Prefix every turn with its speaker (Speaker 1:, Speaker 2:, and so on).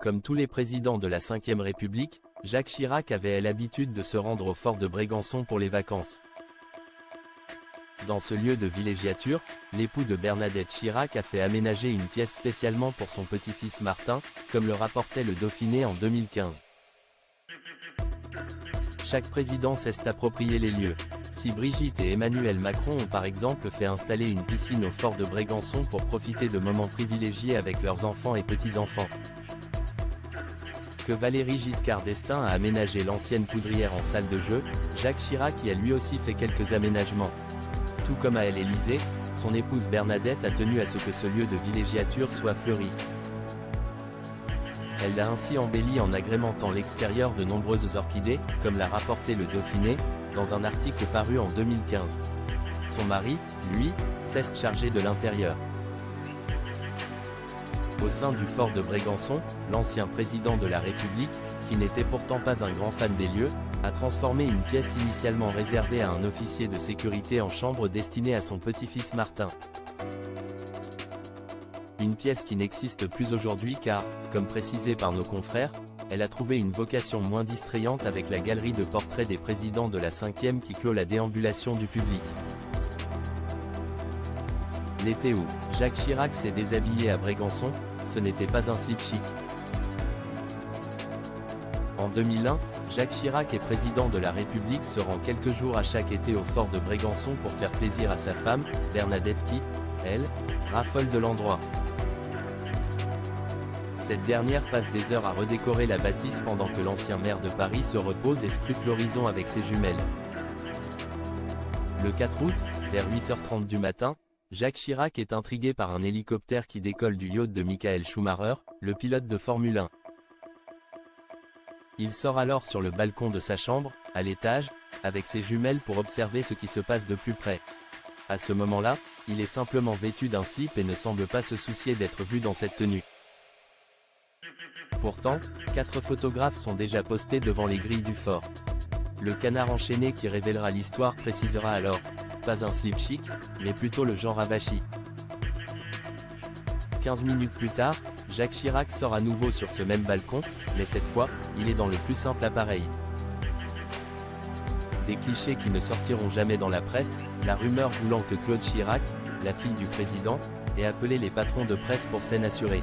Speaker 1: Comme tous les présidents de la Ve République, Jacques Chirac avait l'habitude de se rendre au fort de Brégançon pour les vacances. Dans ce lieu de villégiature, l'époux de Bernadette Chirac a fait aménager une pièce spécialement pour son petit-fils Martin, comme le rapportait le Dauphiné en 2015. Chaque président s'est approprié les lieux. Si Brigitte et Emmanuel Macron ont par exemple fait installer une piscine au fort de Brégançon pour profiter de moments privilégiés avec leurs enfants et petits-enfants. Que Valéry Giscard d'Estaing a aménagé l'ancienne poudrière en salle de jeu, Jacques Chirac y a lui aussi fait quelques aménagements. Tout comme à l'Élysée, son épouse Bernadette a tenu à ce que ce lieu de villégiature soit fleuri. Elle l'a ainsi embelli en agrémentant l'extérieur de nombreuses orchidées, comme l'a rapporté le Dauphiné, dans un article paru en 2015. Son mari, lui, s'est chargé de l'intérieur. Au sein du fort de Brégançon, l'ancien président de la République, qui n'était pourtant pas un grand fan des lieux, a transformé une pièce initialement réservée à un officier de sécurité en chambre destinée à son petit-fils Martin. Une pièce qui n'existe plus aujourd'hui car, comme précisé par nos confrères, elle a trouvé une vocation moins distrayante avec la galerie de portraits des présidents de la Ve qui clôt la déambulation du public. L'été où Jacques Chirac s'est déshabillé à Brégançon, ce n'était pas un slip chic. En 2001, Jacques Chirac est président de la République se rend quelques jours à chaque été au fort de Brégançon pour faire plaisir à sa femme, Bernadette qui, elle, raffole de l'endroit. Cette dernière passe des heures à redécorer la bâtisse pendant que l'ancien maire de Paris se repose et scrute l'horizon avec ses jumelles. Le 4 août, vers 8h30 du matin, Jacques Chirac est intrigué par un hélicoptère qui décolle du yacht de Michael Schumacher, le pilote de Formule 1. Il sort alors sur le balcon de sa chambre, à l'étage, avec ses jumelles pour observer ce qui se passe de plus près. À ce moment-là, il est simplement vêtu d'un slip et ne semble pas se soucier d'être vu dans cette tenue. Pourtant, 4 photographes sont déjà postés devant les grilles du fort. Le canard enchaîné qui révélera l'histoire précisera alors, pas un slip chic, mais plutôt le genre avachi. 15 minutes plus tard, Jacques Chirac sort à nouveau sur ce même balcon, mais cette fois, il est dans le plus simple appareil. Des clichés qui ne sortiront jamais dans la presse, la rumeur voulant que Claude Chirac, la fille du président, ait appelé les patrons de presse pour scène assurée.